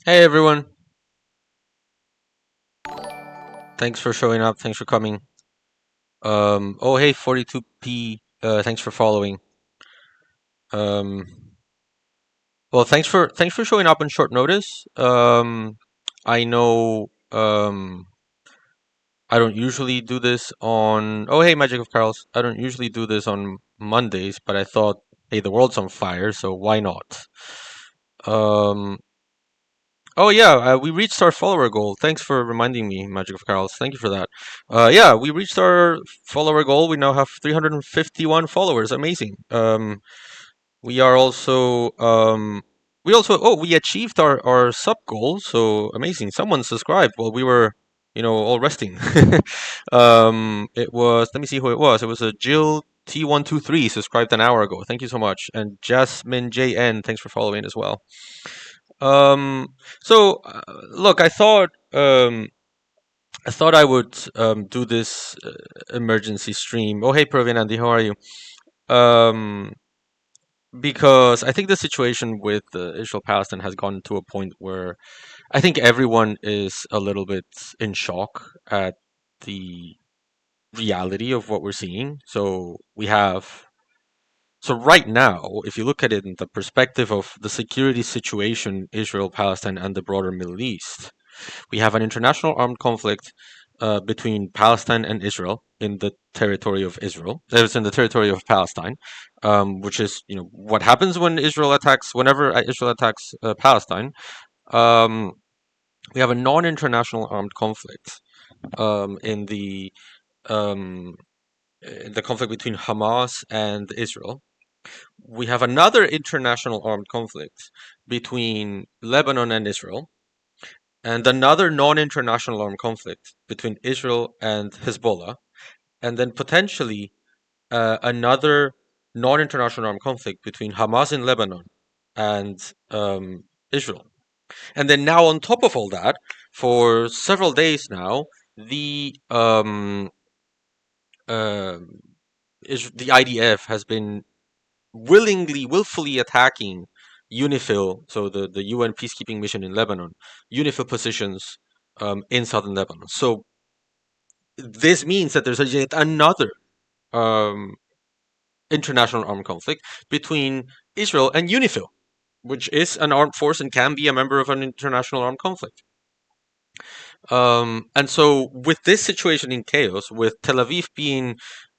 Hey everyone, thanks for showing up. Thanks for coming. Oh hey, 42p. Thanks for following. Um, well, thanks for showing up on short notice. I know. I don't usually do this on. Oh hey, Magic of Carols. I don't usually do this on Mondays, but I thought, hey, the world's on fire, so why not? Um, Oh yeah, we reached our follower goal. Thanks for reminding me, Magic of Carols. Thank you for that. Yeah, we reached our follower goal. We now have 351 followers. Amazing. We are also we achieved our sub goal. So amazing. Someone subscribed while we were all resting. It was, let me see who it was. It was a Jill T123 subscribed an hour ago. Thank you so much. And Jasmine JN, thanks for following as well. Um, Look, I thought I would do this emergency stream. Oh, hey, Praveen Andy, how are you? Um, because I think the situation with Israel Palestine has gone to a point where I think everyone is a little bit in shock at the reality of what we're seeing. So right now, if you look at it in the perspective of the security situation, Israel, Palestine, and the broader Middle East, we have an international armed conflict between Palestine and Israel in the territory of Israel. It's in the territory of Palestine, which is what happens when whenever Israel attacks Palestine. Um, we have a non-international armed conflict in um, the conflict between Hamas and Israel. We have another international armed conflict between Lebanon and Israel, and another non-international armed conflict between Israel and Hezbollah, and then potentially another non-international armed conflict between Hamas in Lebanon and Israel. And then now, on top of all that, for several days now, the uh, the IDF has been willfully attacking UNIFIL, so the UN peacekeeping mission in Lebanon, UNIFIL positions in southern Lebanon. So this means that there's yet another um, international armed conflict between Israel and UNIFIL, which is an armed force and can be a member of an international armed conflict. And so, with this situation in chaos, with Tel Aviv being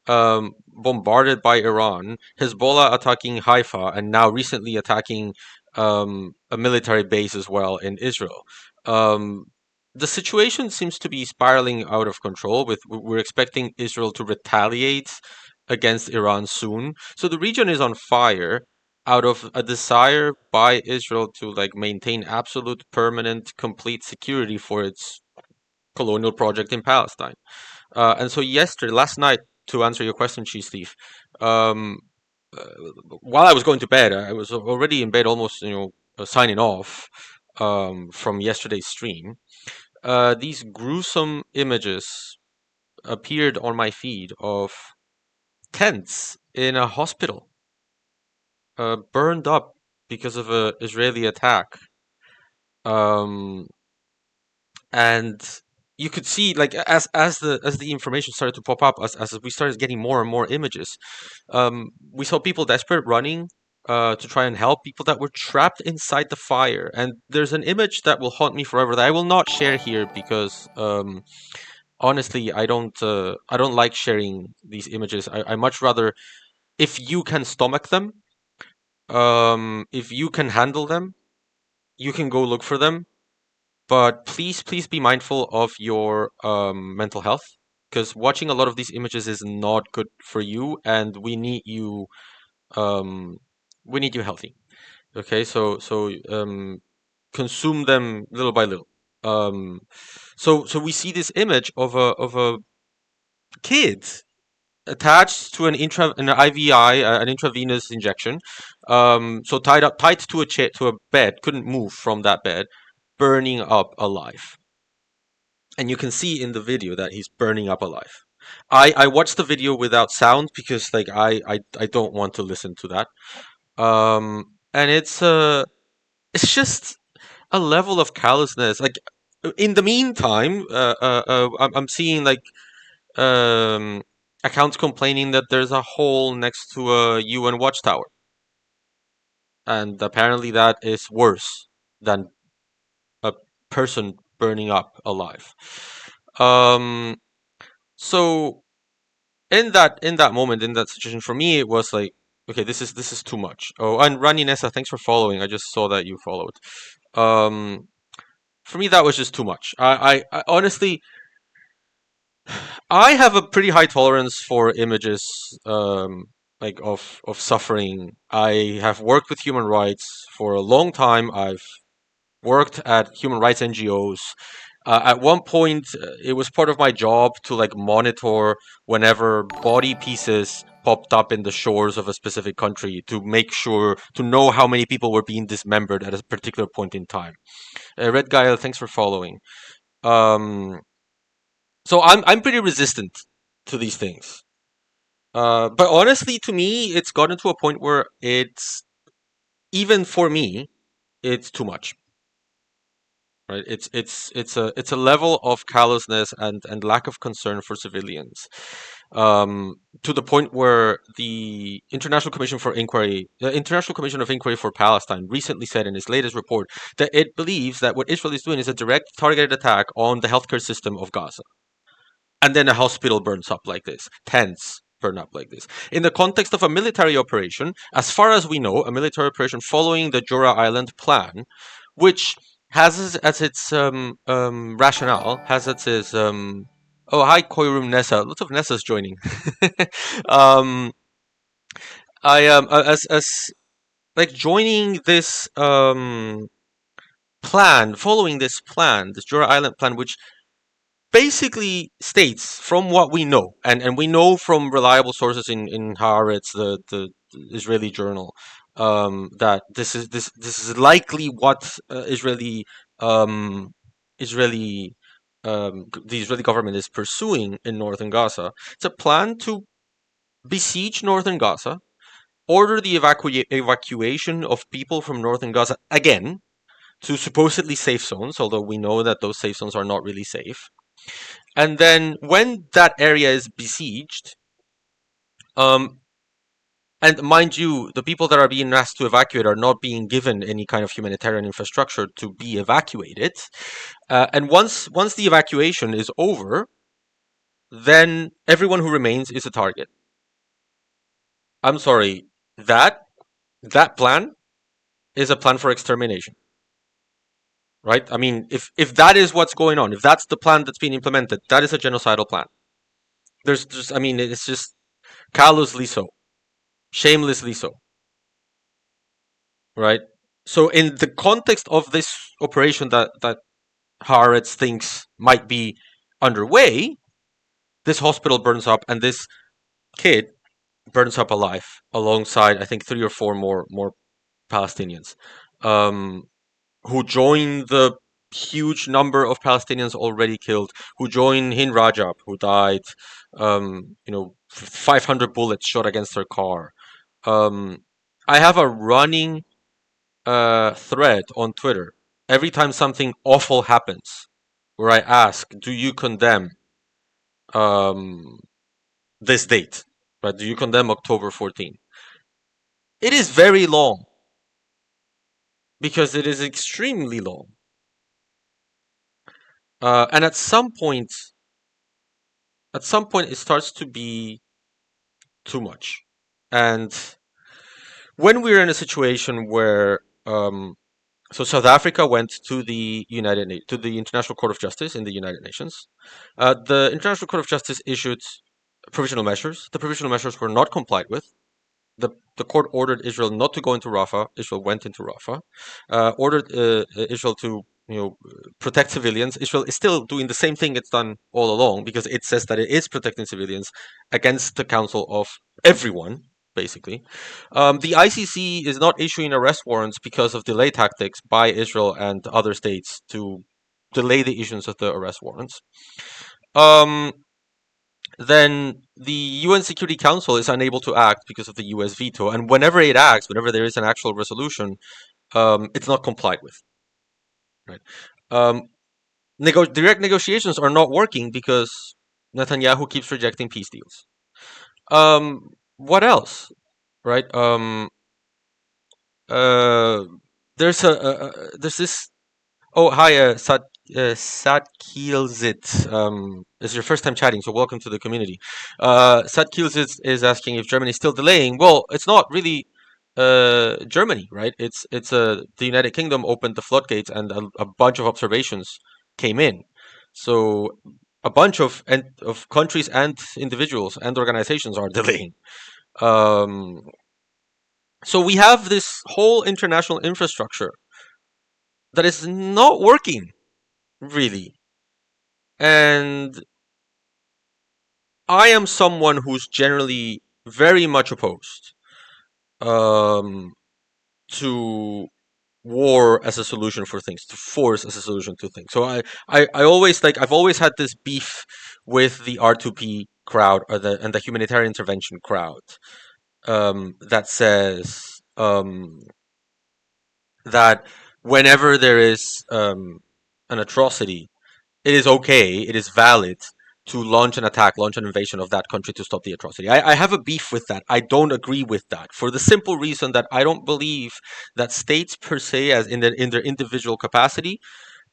bombarded by Iran, Hezbollah attacking Haifa, and now recently attacking a military base as well in Israel, um, the situation seems to be spiraling out of control. We're expecting Israel to retaliate against Iran soon, so the region is on fire out of a desire by Israel to maintain absolute, permanent, complete security for its colonial project in Palestine. And so last night, to answer your question, Chief Steve, um, uh, while I was going to bed, I was already in bed, almost signing off from yesterday's stream. These gruesome images appeared on my feed of tents in a hospital burned up because of a Israeli attack. Um, and you could see, as the information started to pop up, as we started getting more and more images, we saw people desperate running to try and help people that were trapped inside the fire. And there's an image that will haunt me forever that I will not share here because honestly, I don't like sharing these images. I much rather, if you can stomach them, if you can handle them, you can go look for them, but please be mindful of your mental health, because watching a lot of these images is not good for you, and um, we need you healthy. Okay, so consume them little by little. Um, so we see this image of a kid attached to an IVI, an intravenous injection. So tied to a chair, to a bed, couldn't move from that bed, burning up alive. And you can see in the video that he's burning up alive. I watched the video without sound because I don't want to listen to that. And it's just a level of callousness. Like in the meantime, I'm seeing like um, accounts complaining that there's a hole next to a UN watchtower, and apparently that is worse than a person burning up alive. Um, so in that moment, in that situation, for me, it was like, okay, this is too much. Oh, and Rani Nessa, thanks for following. I just saw that you followed. Um, for me, that was just too much. I honestly, I have a pretty high tolerance for images, like of suffering. I have worked with human rights for a long time. I've worked at human rights NGOs. At one point, it was part of my job to like monitor whenever body pieces popped up in the shores of a specific country to make sure to know how many people were being dismembered at a particular point in time. Red Guile, thanks for following. Um, so I'm pretty resistant to these things. But honestly, to me, it's gotten to a point where it's even for me, it's too much. Right? It's a level of callousness and lack of concern for civilians, to the point where the International Commission of Inquiry for Palestine, recently said in its latest report that it believes that what Israel is doing is a direct targeted attack on the healthcare system of Gaza. And then a hospital burns up like this. Tents burn up like this. In the context of a military operation, as far as we know, a military operation following the Jura Island plan, which has as its rationale, has as its oh, hi Koirum Nessa, lots of Nessas joining. um, I as like joining this plan, following this plan, this Jura Island plan, which basically states, from what we know, and we know from reliable sources in Haaretz, the Israeli journal, that this is likely what um, Israeli the Israeli government is pursuing in northern Gaza. It's a plan to besiege northern Gaza, order the evacuation of people from northern Gaza again to supposedly safe zones, although we know that those safe zones are not really safe. And then when that area is besieged, um, and mind you, the people that are being asked to evacuate are not being given any kind of humanitarian infrastructure to be evacuated. And once the evacuation is over, then everyone who remains is a target. I'm sorry, that plan is a plan for extermination, right? I mean, if that is what's going on, if that's the plan that's being implemented, that is a genocidal plan. There's just, I mean, it's just callously so, shamelessly so, right? So in the context of this operation that Haaretz thinks might be underway, this hospital burns up and this kid burns up alive alongside, I think, 3 or 4 more Palestinians, um, who join the huge number of Palestinians already killed, who join Hind Rajab, who died, 500 bullets shot against her car. Um, I have a running thread on Twitter every time something awful happens, where I ask, "Do you condemn um, this date? Right? Do you condemn October 14?" It is very long because it is extremely long, and at some point, it starts to be too much. And when we're in a situation where so South Africa went to the to the International Court of Justice in the United Nations. The International Court of Justice issued provisional measures. The provisional measures were not complied with. The court ordered Israel not to go into Rafah. Israel went into Rafah. Ordered Israel to protect civilians. Israel is still doing the same thing it's done all along because it says that it is protecting civilians against the counsel of everyone. Basically, the ICC is not issuing arrest warrants because of delay tactics by Israel and other states to delay the issuance of the arrest warrants. Um, then the UN Security Council is unable to act because of the US veto. And whenever it acts, whenever there is an actual resolution, it's not complied with. right? Um, direct negotiations are not working because Netanyahu keeps rejecting peace deals. What else, right? Uh, there's this. Oh, hi, Satkilzit. This is your first time chatting, so welcome to the community. Satkilzit is asking if Germany is still delaying. Well, it's not really Germany, right? It's the United Kingdom opened the floodgates, and a bunch of observations came in. So a bunch of countries and individuals and organizations are delaying. Um, so we have this whole international infrastructure that is not working really. And I am someone who's generally very much opposed um, to war as a solution for things, to force as a solution to things. So I always like I've always had this beef with the R2P crowd or the humanitarian intervention crowd that says that whenever there is an atrocity, it is okay, it is valid to launch an attack, launch an invasion of that country to stop the atrocity. I have a beef with that. I don't agree with that for the simple reason that I don't believe that states per se, as in their individual capacity,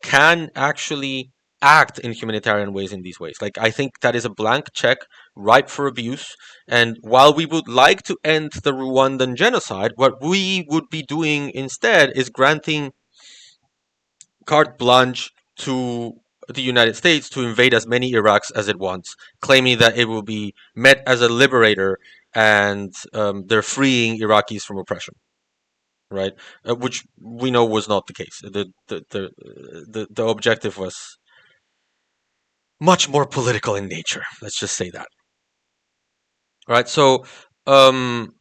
can actually act in humanitarian ways in these ways. Like I think that is a blank check ripe for abuse. And while we would like to end the Rwandan genocide, what we would be doing instead is granting carte blanche to the United States to invade as many Iraqs as it wants, claiming that it will be met as a liberator and they're freeing Iraqis from oppression, right? Which we know was not the case. The objective was much more political in nature. Let's just say that, right? So um,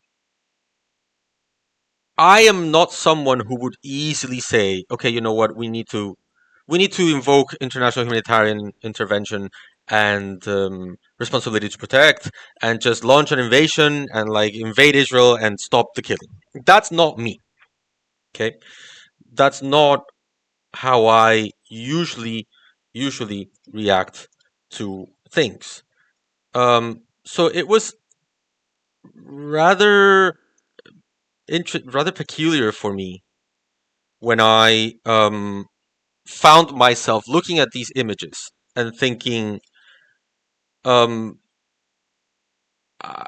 I am not someone who would easily say, okay, you know what, we need to invoke international humanitarian intervention and responsibility to protect and just launch an invasion and like invade Israel and stop the killing. That's not me. Okay, that's not how I usually react to things. So it was rather rather peculiar for me when I found myself looking at these images and thinking um, uh,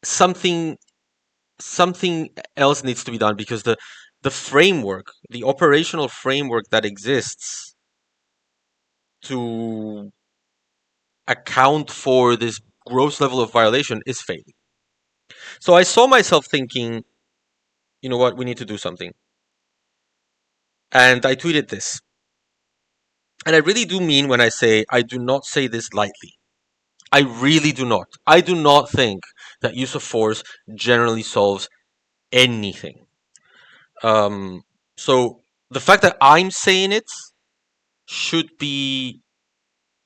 something something else needs to be done because the framework, the operational framework that exists to account for this gross level of violation is failing. So I saw myself thinking, you know what, we need to do something. And I tweeted this. And I really do mean when I say I do not say this lightly. I really do not. I do not think that use of force generally solves anything. Um, so the fact that I'm saying it should be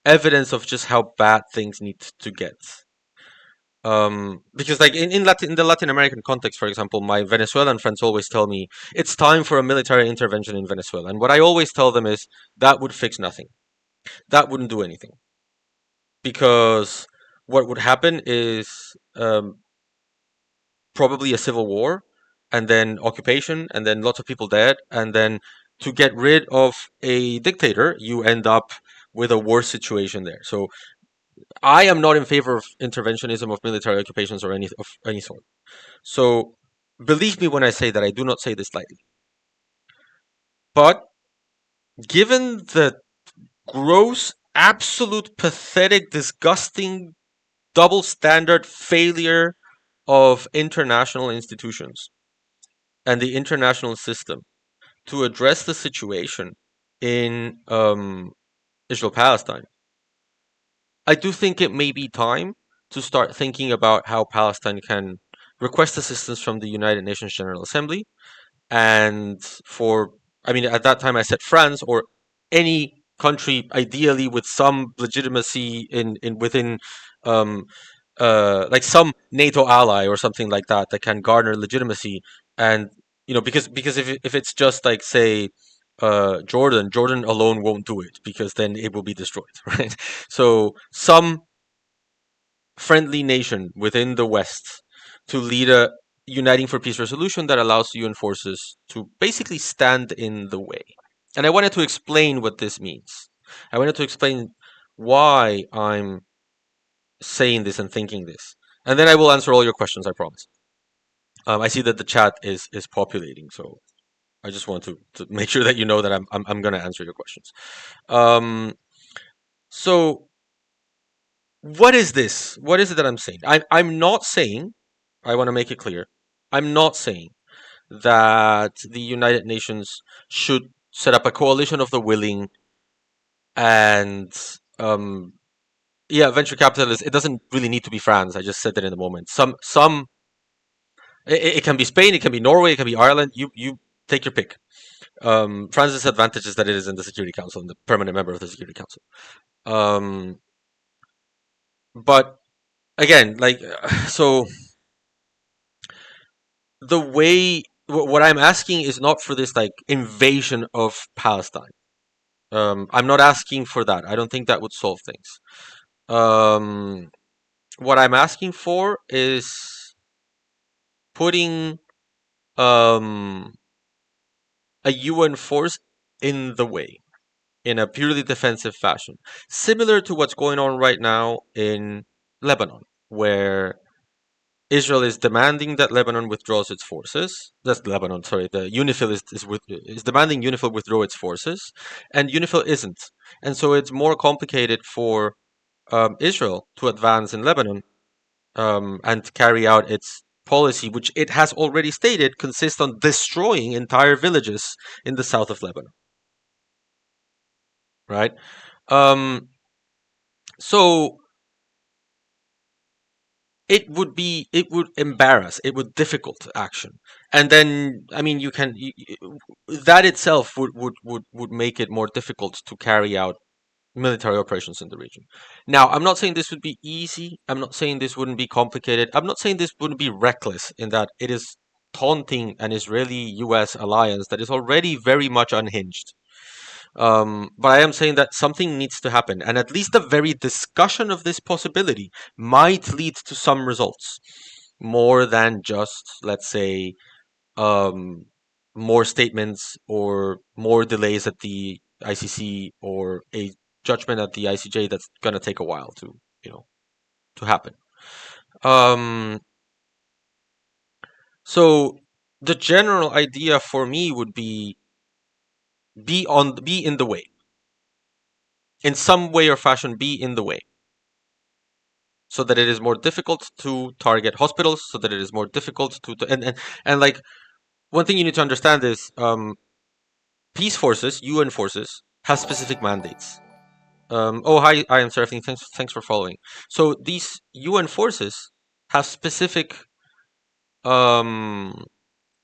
evidence of just how bad things need to get. Because like in the Latin American context, for example, my Venezuelan friends always tell me it's time for a military intervention in Venezuela. And what I always tell them is that would fix nothing. That wouldn't do anything. Because what would happen is probably a civil war and then occupation and then lots of people dead and then to get rid of a dictator you end up with a war situation there. So I am not in favor of interventionism of military occupations or any sort. So believe me when I say that I do not say this lightly. But given the gross, absolute, pathetic, disgusting, double standard failure of international institutions and the international system to address the situation in Israel Palestine, I do think it may be time to start thinking about how Palestine can request assistance from the United Nations General Assembly. And for, I mean, at that time I said France or any country, ideally with some legitimacy in within um, like some NATO ally or something like that that can garner legitimacy. And because if it's just like say Jordan, Jordan alone won't do it because then it will be destroyed, right? So some friendly nation within the West to lead a uniting for peace resolution that allows UN forces to basically stand in the way. And I wanted to explain what this means. I wanted to explain why I'm saying this and thinking this. And then I will answer all your questions, I promise. I see that the chat is populating, so I just want to make sure that you know that I'm going to answer your questions. So what is this? What is it that I'm saying? I'm not saying. I want to make it clear. I'm not saying that the United Nations should set up a coalition of the willing and yeah, venture capitalists. It doesn't really need to be France. I just said that in the moment. Some it can be Spain, it can be Norway, it can be Ireland. You take your pick. France's advantage is that it is in the Security Council and the permanent member of the Security Council. But again, like so, the way what I'm asking is not for this like invasion of Palestine. I'm not asking for that. I don't think that would solve things. What I'm asking for is putting a UN force in the way in a purely defensive fashion, similar to what's going on right now in Lebanon, where Israel is demanding that Lebanon withdraws its forces. That's Lebanon, sorry. The UNIFIL is demanding UNIFIL withdraw its forces, and UNIFIL isn't. And so it's more complicated for Israel to advance in Lebanon and carry out its policy, which it has already stated consists on destroying entire villages in the south of Lebanon. Right? So it would embarrass, it would difficult action, and then I mean that itself would make it more difficult to carry out military operations in the region. Now, I'm not saying this would be easy. I'm not saying this wouldn't be complicated. I'm not saying this wouldn't be reckless in that it is taunting an Israeli-US alliance that is already very much unhinged. But I am saying that something needs to happen, and at least the very discussion of this possibility might lead to some results, more than just, let's say, um, more statements or more delays at the ICC or a judgment at the ICJ that's gonna take a while to, to happen. So the general idea for me would be be in the way. In some way or fashion, be in the way. So that it is more difficult to target hospitals, so that it is more difficult to and like one thing you need to understand is peace forces, UN forces, have specific mandates. Oh, hi, I am Seraphine. Thanks for following. So these UN forces have specific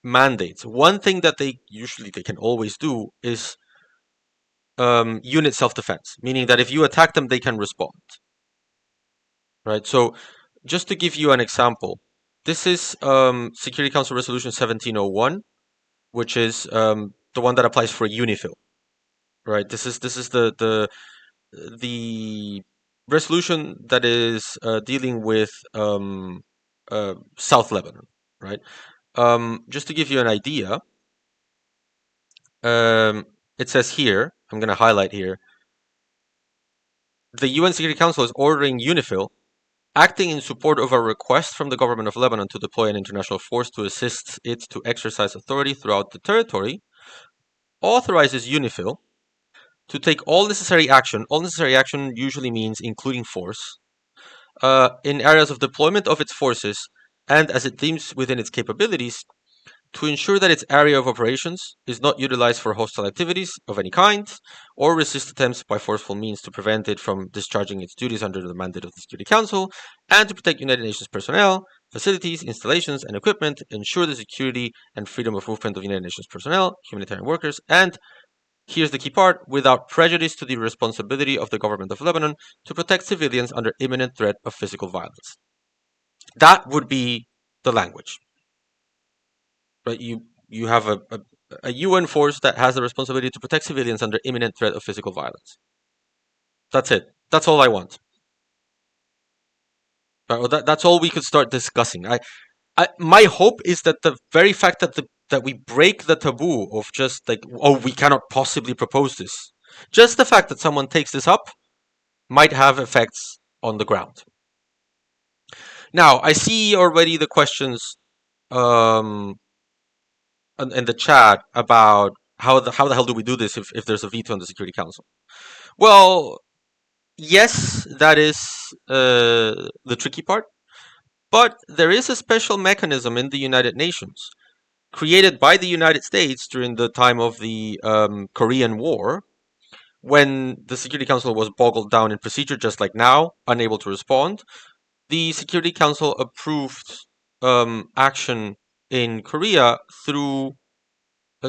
mandates. One thing that they can always do is unit self-defense, meaning that if you attack them, they can respond. Right. So just to give you an example, this is Security Council Resolution 1701, which is the one that applies for UNIFIL. Right. This is the resolution that is dealing with South Lebanon. Right. Just to give you an idea, it says here, I'm going to highlight here, the UN Security Council is ordering UNIFIL, acting in support of a request from the government of Lebanon to deploy an international force to assist it to exercise authority throughout the territory, authorizes UNIFIL to take all necessary action. All necessary action usually means including force in areas of deployment of its forces and as it deems within its capabilities to ensure that its area of operations is not utilized for hostile activities of any kind, or resist attempts by forceful means to prevent it from discharging its duties under the mandate of the Security Council, and to protect United Nations personnel, facilities, installations, and equipment, ensure the security and freedom of movement of United Nations personnel, humanitarian workers, and here's the key part, without prejudice to the responsibility of the government of Lebanon to protect civilians under imminent threat of physical violence. That would be the language. Right? You have a UN force that has the responsibility to protect civilians under imminent threat of physical violence. That's it. That's all I want. That's all we could start discussing. My hope is that the very fact that we break the taboo of just like, oh, we cannot possibly propose this, just the fact that someone takes this up might have effects on the ground. Now, I see already the questions um, in the chat about how the hell do we do this if there's a veto in the Security Council. Well, yes, that is the tricky part, but there is a special mechanism in the United Nations created by the United States during the time of the Korean War, when the Security Council was boggled down in procedure, just like now, unable to respond. The Security Council approved action in Korea through.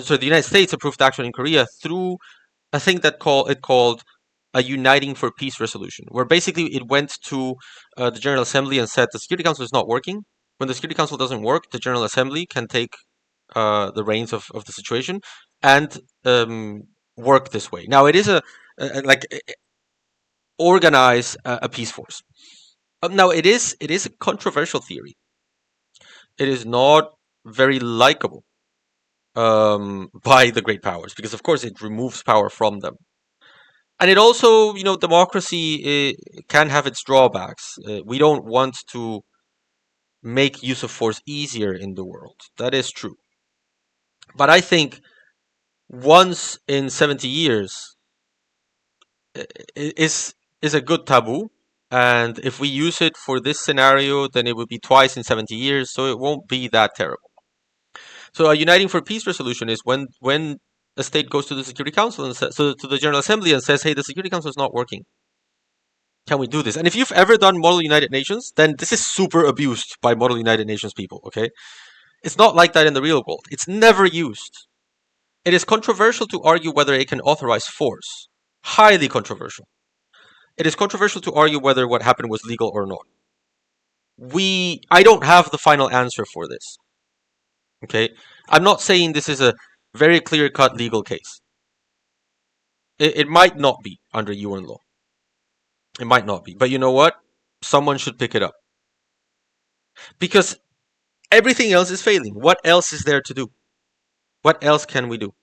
So the United States approved action in Korea through a thing that called a Uniting for Peace resolution, where basically it went to the General Assembly and said the Security Council is not working. When the Security Council doesn't work, the General Assembly can take the reins of the situation and work this way. Now it is like organize a peace force. Now it is a controversial theory. It is not very likable by the great powers because, of course, it removes power from them. And it also, democracy can have its drawbacks. We don't want to make use of force easier in the world. That is true. But I think once in 70 years is a good taboo. And if we use it for this scenario, then it would be twice in 70 years, so it won't be that terrible. So a Uniting for Peace resolution is when a state goes to the Security Council and so to the General Assembly and says, hey, the Security Council is not working. Can we do this? And if you've ever done Model United Nations, then this is super abused by Model United Nations people, okay? It's not like that in the real world. It's never used. It is controversial to argue whether it can authorize force. Highly controversial. It is controversial to argue whether what happened was legal or not. I don't have the final answer for this. Okay? I'm not saying this is a very clear-cut legal case. It might not be under UN law. It might not be. But you know what? Someone should pick it up. Because everything else is failing. What else is there to do? What else can we do?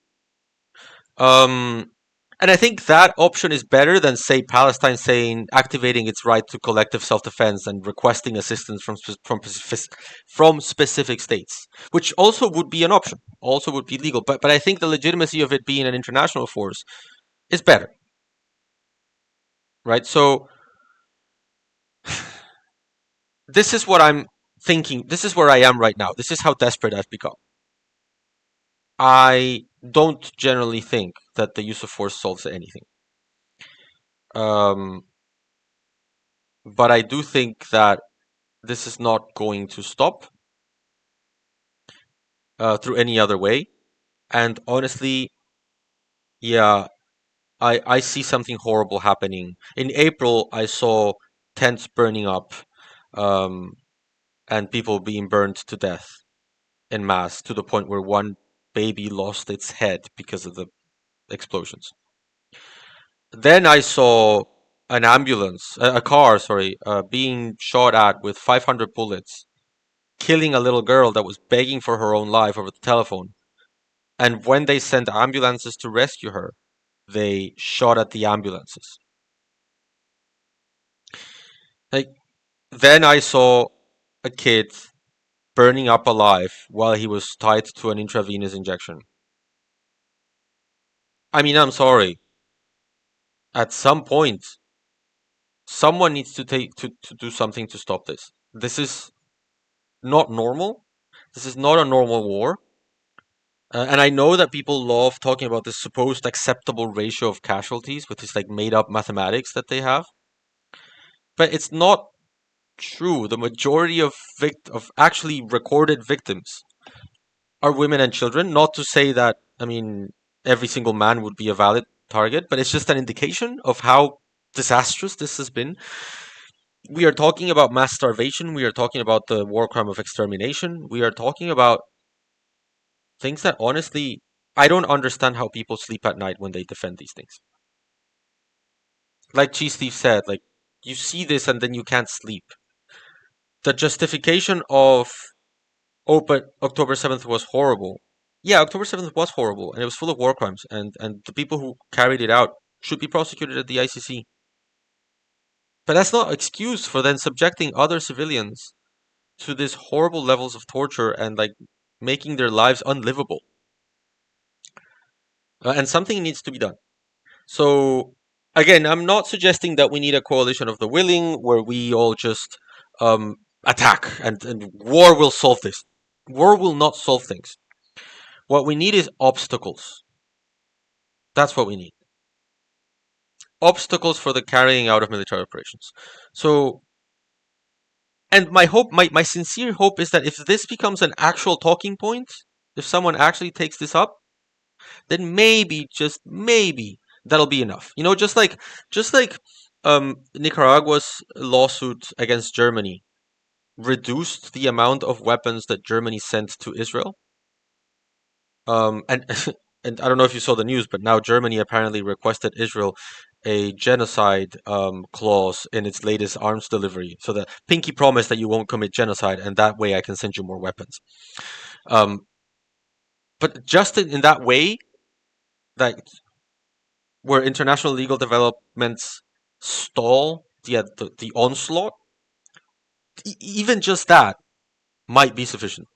And I think that option is better than, say, Palestine activating its right to collective self-defense and requesting assistance from specific states, which also would be an option, also would be legal. But I think the legitimacy of it being an international force is better, right? So this is what I'm thinking. This is where I am right now. This is how desperate I've become. I don't generally think that the use of force solves anything. But I do think that this is not going to stop through any other way. And honestly, yeah, I see something horrible happening. In April, I saw tents burning up and people being burned to death en masse to the point where one baby lost its head because of the explosions. Then I saw a car, sorry, being shot at with 500 bullets, killing a little girl that was begging for her own life over the telephone. And when they sent ambulances to rescue her, they shot at the ambulances. Then I saw a kid burning up alive while he was tied to an intravenous injection. I mean, I'm sorry. At some point, someone needs to do something to stop this. This is not normal. This is not a normal war. And I know that people love talking about this supposed acceptable ratio of casualties with this like made up mathematics that they have. But it's not true. The majority of actually recorded victims are women and children. Not to say that, I mean, every single man would be a valid target, but it's just an indication of how disastrous this has been. We are talking about mass starvation. We are talking about the war crime of extermination. We are talking about things that honestly I don't understand how people sleep at night when they defend these things. Like Cheese Thief said, like, you see this and then you can't sleep. The justification of, oh, but October 7th was horrible. Yeah, October 7th was horrible, and it was full of war crimes, and the people who carried it out should be prosecuted at the ICC. But that's not excuse for then subjecting other civilians to these horrible levels of torture and like making their lives unlivable. And something needs to be done. So again, I'm not suggesting that we need a coalition of the willing where we all just attack and war will solve this. War will not solve things. What we need is obstacles. That's what we need. Obstacles for the carrying out of military operations. So, and my hope, my sincere hope is that if this becomes an actual talking point, if someone actually takes this up, then maybe, just maybe, that'll be enough. You know, just like Nicaragua's lawsuit against Germany reduced the amount of weapons that Germany sent to Israel. And and I don't know if you saw the news, but now Germany apparently requested Israel a genocide clause in its latest arms delivery. So the pinky promise that you won't commit genocide, and that way I can send you more weapons. Um, but just in that way, that where international legal developments stall the onslaught, even just that might be sufficient.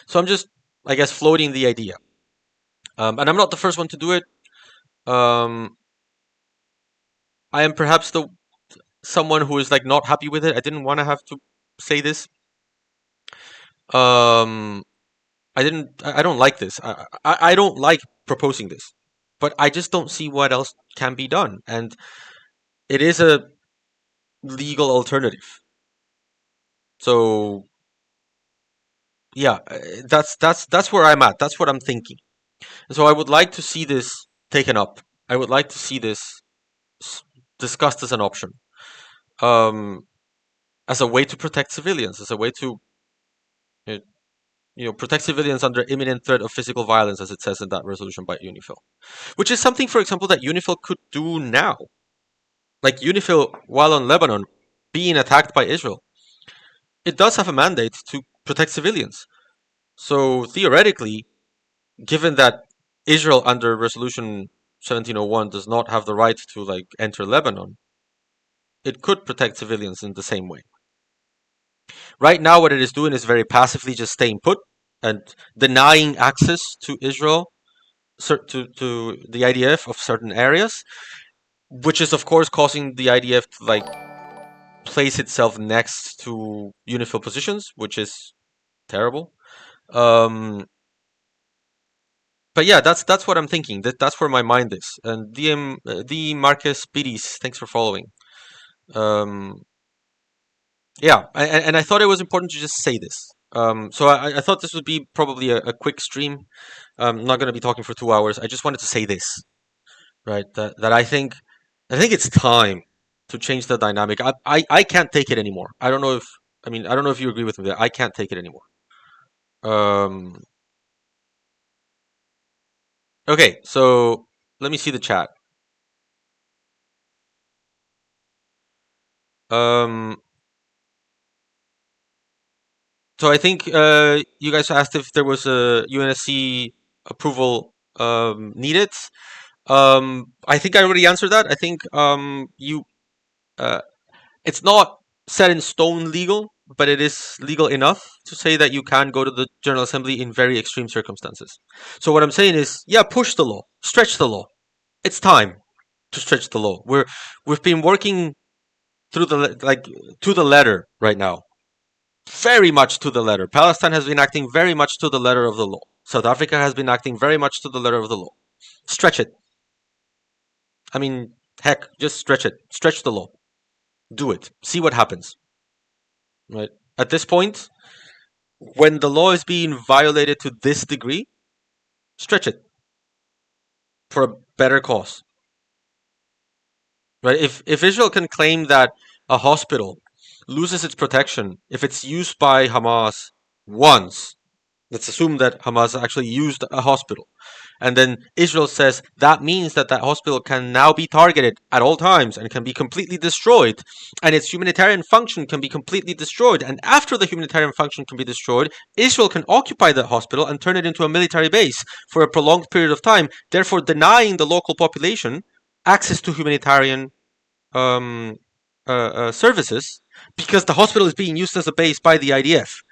So I'm just, I guess, floating the idea. And I'm not the first one to do it. Um, I am perhaps the someone who is like not happy with it. I didn't want to have to say this. Um, I didn't. I don't like this. I don't like proposing this, but I just don't see what else can be done, and it is a legal alternative. So yeah, that's where I'm at. That's what I'm thinking. And so I would like to see this taken up. I would like to see this discussed as an option, um, as a way to protect civilians, as a way to uh, protect civilians under imminent threat of physical violence, as it says in that resolution by UNIFIL, which is something, for example, that UNIFIL could do now. Like UNIFIL, while on Lebanon, being attacked by Israel, it does have a mandate to protect civilians. So theoretically, given that Israel under Resolution 1701 does not have the right to like enter Lebanon, it could protect civilians in the same way. Right now, what it is doing is very passively just staying put and denying access to Israel to the IDF of certain areas, which is of course causing the IDF to like place itself next to UNIFIL positions, which is terrible. But yeah, that's what I'm thinking. That's where my mind is. And D Marcus Piris, thanks for following. Um, yeah, and I thought it was important to just say this. So I thought this would be probably a quick stream. I'm not going to be talking for 2 hours. I just wanted to say this, right? That I think it's time to change the dynamic. I can't take it anymore. I don't know if I don't know if you agree with me that I can't take it anymore. Um, okay, so let me see the chat. Um, so I think you guys asked if there was a UNSC approval needed. I think I already answered that. I think you uh, it's not set in stone legal, but it is legal enough to say that you can go to the General Assembly in very extreme circumstances. So what I'm saying is, yeah, push the law, stretch the law. It's time to stretch the law. We've been working through to the letter right now, very much to the letter. Palestine has been acting very much to the letter of the law. South Africa has been acting very much to the letter of the law. Stretch it. I mean, heck, just stretch it. Stretch the law. Do it. See what happens. Right? At this point, when the law is being violated to this degree, stretch it for a better cause. Right? If Israel can claim that a hospital loses its protection if it's used by Hamas once, let's assume that Hamas actually used a hospital. And then Israel says that means that that hospital can now be targeted at all times and can be completely destroyed, and its humanitarian function can be completely destroyed. And after the humanitarian function can be destroyed, Israel can occupy that hospital and turn it into a military base for a prolonged period of time, therefore denying the local population access to humanitarian um, services because the hospital is being used as a base by the IDF.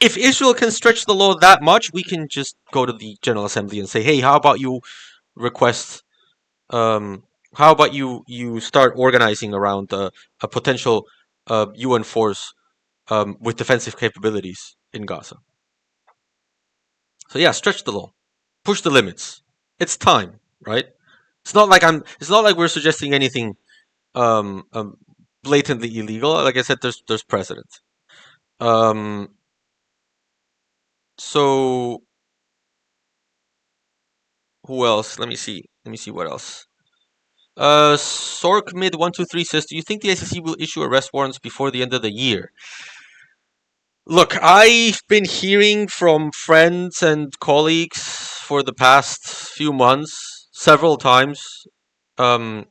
If Israel can stretch the law that much, we can just go to the General Assembly and say, "Hey, how about you request? Um, how about you start organizing around a potential UN force with defensive capabilities in Gaza?" So yeah, stretch the law, push the limits. It's time, right? It's not like I'm. It's not like we're suggesting anything um, um, blatantly illegal. Like I said, there's precedent. Um, so who else? Let me see. Let me see what else. Sork mid 123 says, "Do you think the ICC will issue arrest warrants before the end of the year?" Look, I've been hearing from friends and colleagues for the past few months, several times, um,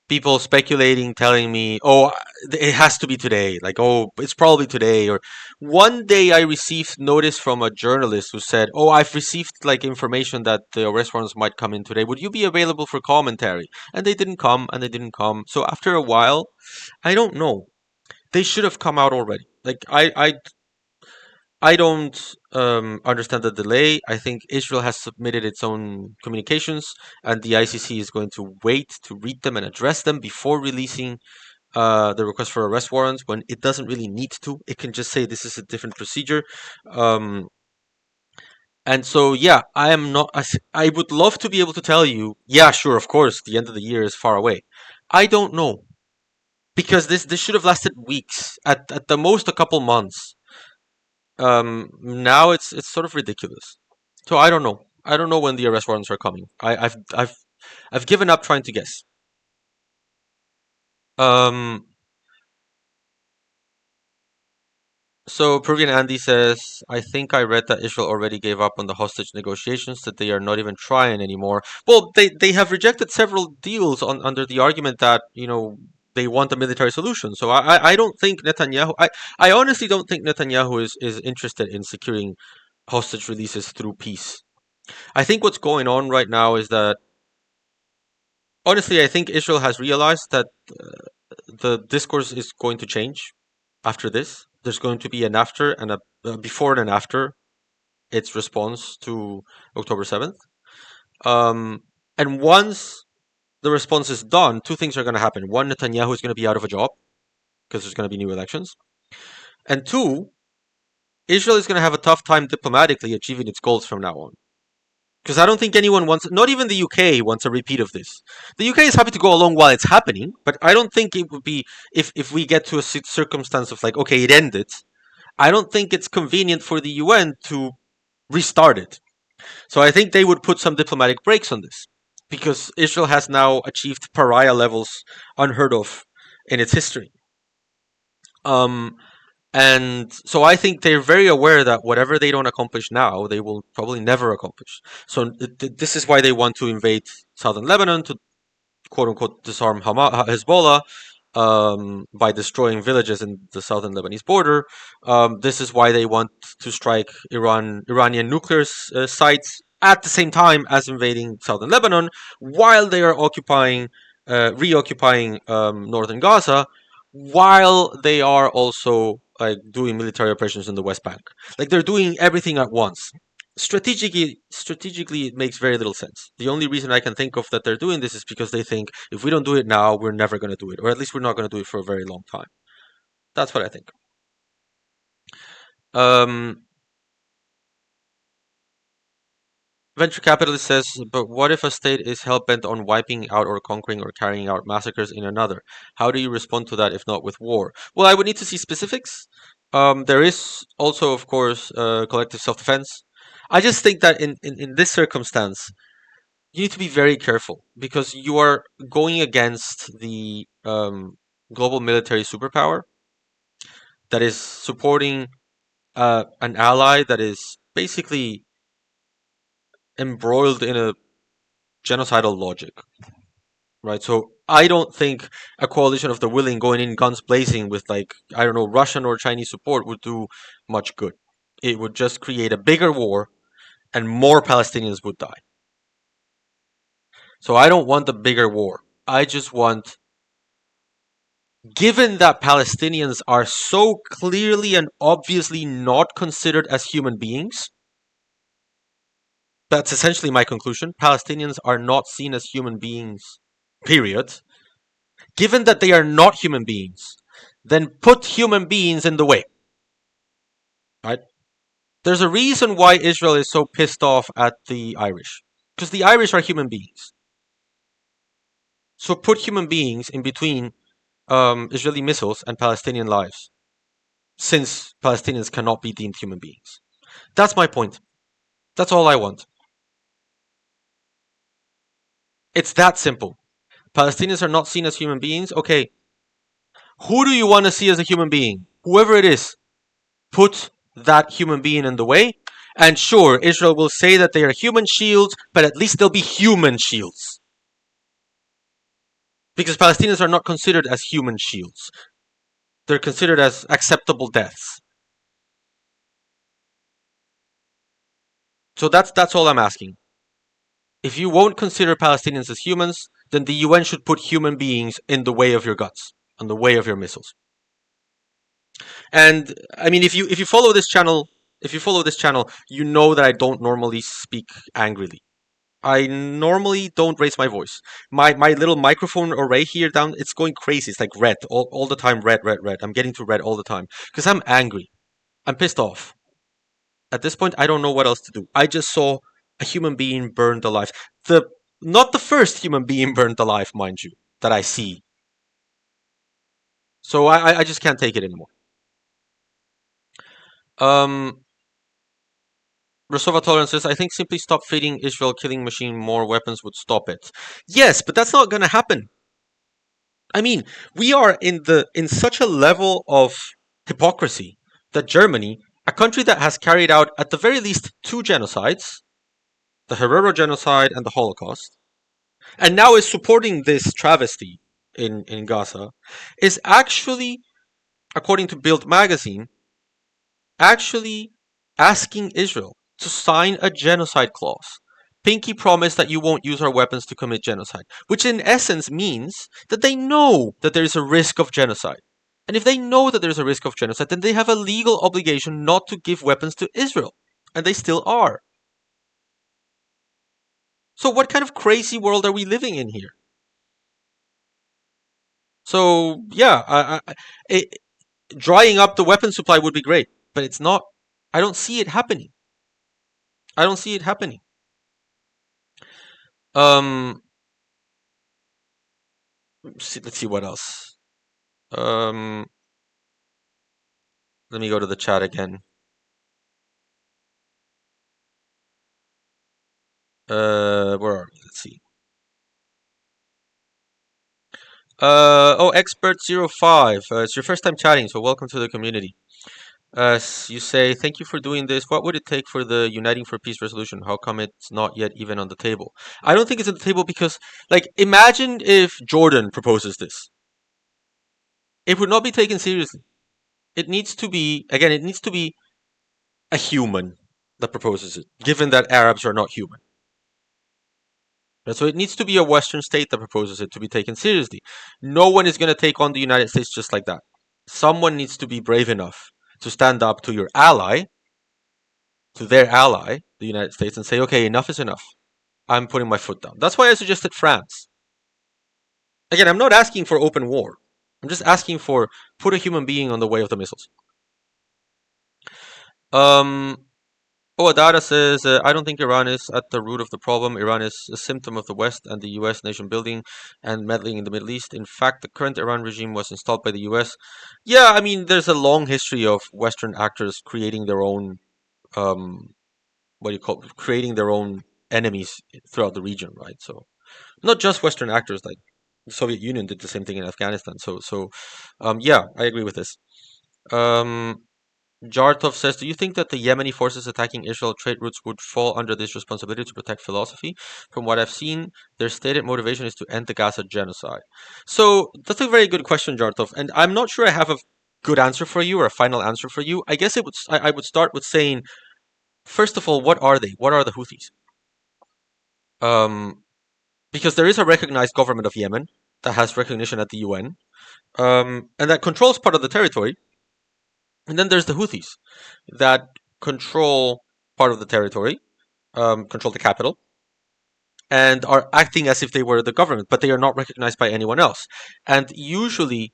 people speculating, telling me, "Oh, it has to be today." Like, "Oh, it's probably today." Or one day I received notice from a journalist who said, "Oh, I've received like information that the arrest warrants might come in today. Would you be available for commentary?" And they didn't come, and they didn't come. So after a while, I don't know. They should have come out already. Like I don't understand the delay. I think Israel has submitted its own communications, and the ICC is going to wait to read them and address them before releasing the request for arrest warrants when it doesn't really need to. It can just say this is a different procedure. Um, and so, yeah, I am not. I would love to be able to tell you, yeah, sure, of course, the end of the year is far away. I don't know because this should have lasted weeks, at the most a couple months. Now it's sort of ridiculous. So I don't know. I don't know when the arrest warrants are coming. I've given up trying to guess. Um, So Peruvian Andy says, "I think I read that Israel already gave up on the hostage negotiations, that they are not even trying anymore." Well, they have rejected several deals under the argument that, they want a military solution. So I don't think Netanyahu I honestly don't think Netanyahu is interested in securing hostage releases through peace. I think what's going on right now is that, honestly, I think Israel has realized that the discourse is going to change after this. There's going to be an after and a before and an after its response to October 7th. And once the response is done, two things are going to happen. One, Netanyahu is going to be out of a job because there's going to be new elections. And two, Israel is going to have a tough time diplomatically achieving its goals from now on. Because I don't think anyone wants, not even the UK wants a repeat of this. The UK is happy to go along while it's happening, but I don't think it would be, if we get to a circumstance of like, okay, it ended, I don't think it's convenient for the UN to restart it. So I think they would put some diplomatic brakes on this because Israel has now achieved pariah levels unheard of in its history. Um, and so I think they're very aware that whatever they don't accomplish now, they will probably never accomplish. So this is why they want to invade southern Lebanon to quote unquote disarm Hezbollah by destroying villages in the southern Lebanese border. This is why they want to strike Iranian nuclear sites at the same time as invading southern Lebanon, while they are reoccupying northern Gaza, while they are also like doing military operations in the West Bank. Like they're doing everything at once. Strategically, it makes very little sense. The only reason I can think of that they're doing this is because they think if we don't do it now, we're never going to do it, or at least we're not going to do it for a very long time. That's what I think. Um, Venture capitalist says, "But what if a state is hell bent on wiping out or conquering or carrying out massacres in another? How do you respond to that if not with war?" Well, I would need to see specifics. There is also, of course, collective self-defense. I just think that in this circumstance, you need to be very careful because you are going against the global military superpower that is supporting an ally that is basically embroiled in a genocidal logic, right? So I don't think a coalition of the willing going in guns blazing with, like, I don't know, Russian or Chinese support would do much good. It would just create a bigger war and more Palestinians would die. So I don't want the bigger war. I just want, given that Palestinians are so clearly and obviously not considered as human beings, that's essentially my conclusion. Palestinians are not seen as human beings, period. Given that they are not human beings, then put human beings in the way. Right? There's a reason why Israel is so pissed off at the Irish. Because the Irish are human beings. So put human beings in between Israeli missiles and Palestinian lives, since Palestinians cannot be deemed human beings. That's my point. That's all I want. It's that simple. Palestinians are not seen as human beings. Okay, who do you want to see as a human being? Whoever it is, put that human being in the way. And sure, Israel will say that they are human shields, but at least they'll be human shields. Because Palestinians are not considered as human shields. They're considered as acceptable deaths. So that's all I'm asking. If you won't consider Palestinians as humans, then the UN should put human beings in the way of your guns, in the way of your missiles. And I mean, if you follow this channel, you know that I don't normally speak angrily. I normally don't raise my voice. My little microphone array here down, it's going crazy. It's like red all the time, red, red, red. I'm getting to red all the time because I'm angry. I'm pissed off. At this point, I don't know what else to do. I just saw a human being burned alive. The Not the first human being burned alive, mind you, that I see. So I just can't take it anymore. Rosova Tolerance says, I think simply stop feeding Israel killing machine more weapons would stop it. Yes, but that's not gonna happen. I mean, we are in such a level of hypocrisy that Germany, a country that has carried out at the very least 2 genocides, the Herero genocide and the Holocaust, and now is supporting this travesty in Gaza, is actually, according to Bild magazine, actually asking Israel to sign a genocide clause. Pinky promise that you won't use our weapons to commit genocide, which in essence means that they know that there is a risk of genocide. And if they know that there's a risk of genocide, then they have a legal obligation not to give weapons to Israel. And they still are. So what kind of crazy world are we living in here? So yeah, drying up the weapon supply would be great, but it's not. I don't see it happening. I don't see it happening. Um, let's see what else. Let me go to the chat again. Where are we? Let's see. Oh, Expert05. It's your first time chatting, so welcome to the community. You say, thank you for doing this. What would it take for the Uniting for Peace resolution? How come it's not yet even on the table? I don't think it's on the table because, like, imagine if Jordan proposes this. It would not be taken seriously. It needs to be, again, it needs to be a human that proposes it, given that Arabs are not human. So it needs to be a Western state that proposes it to be taken seriously. No one is going to take on the United States just like that. Someone needs to be brave enough to stand up to your ally, to their ally, the United States, and say, okay, enough is enough. I'm putting my foot down. That's why I suggested France. Again, I'm not asking for open war. I'm just asking for put a human being on the way of the missiles. Adara says, I don't think Iran is at the root of the problem. Iran is a symptom of the West and the US nation building and meddling in the Middle East. In fact, the current Iran regime was installed by the US. Yeah, I mean, there's a long history of Western actors creating their own, creating their own enemies throughout the region, right? So, not just Western actors, like the Soviet Union did the same thing in Afghanistan. So, yeah, I agree with this. Jartov says, do you think that the Yemeni forces attacking Israel trade routes would fall under this responsibility to protect philosophy? From what I've seen, their stated motivation is to end the Gaza genocide. So that's a very good question, Jartov, and I'm not sure I have a good answer for you or a final answer for you. I guess I would start with saying, first of all, what are they? What are the Houthis? Um, because there is a recognized government of Yemen that has recognition at the UN, and that controls part of the territory. And then there's the Houthis that control part of the territory, control the capital, and are acting as if they were the government, but they are not recognized by anyone else. And usually,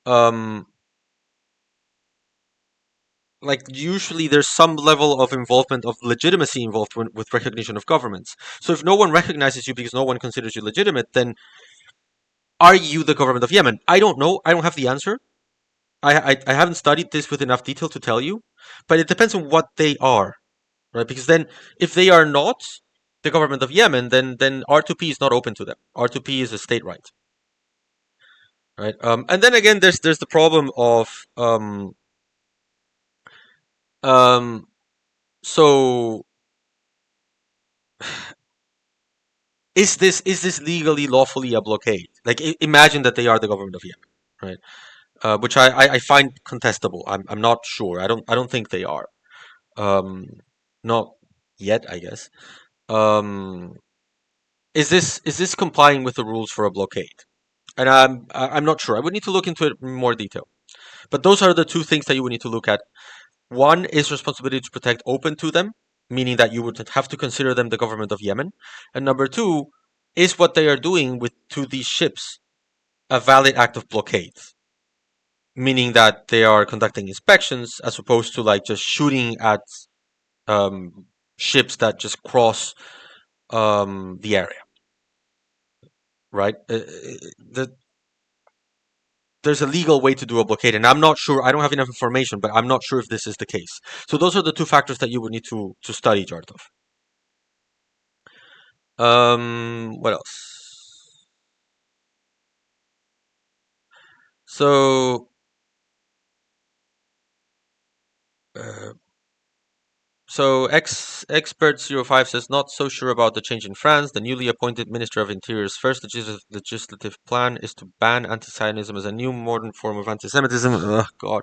um, usually there's some level of involvement of legitimacy involved with recognition of governments. So if no one recognizes you because no one considers you legitimate, then are you the government of Yemen? I don't know. I don't have the answer. I haven't studied this with enough detail to tell you, but it depends on what they are, right? Because then, if they are not the government of Yemen, then R2P is not open to them. R2P is a state right, right? And then again, there's the problem of so is this legally lawfully a blockade? Like imagine that they are the government of Yemen, right? Which I find contestable. I'm not sure. I don't think they are. Um, not yet, I guess. Um, is this complying with the rules for a blockade? And I'm not sure. I would need to look into it in more detail. But those are the two things that you would need to look at. One is responsibility to protect open to them, meaning that you would have to consider them the government of Yemen. And number two, is what they are doing with to these ships a valid act of blockade? Meaning that they are conducting inspections as opposed to like just shooting at um, ships that just cross the area, right? There's a legal way to do a blockade, and I'm not sure. I don't have enough information, but I'm not sure if this is the case. So those are the two factors that you would need to study, Jartov. What else? So, uh, expert 05 says not so sure about the change in France. The newly appointed Minister of Interior's first legislative plan is to ban anti-Zionism as a new modern form of anti-Semitism. Oh God,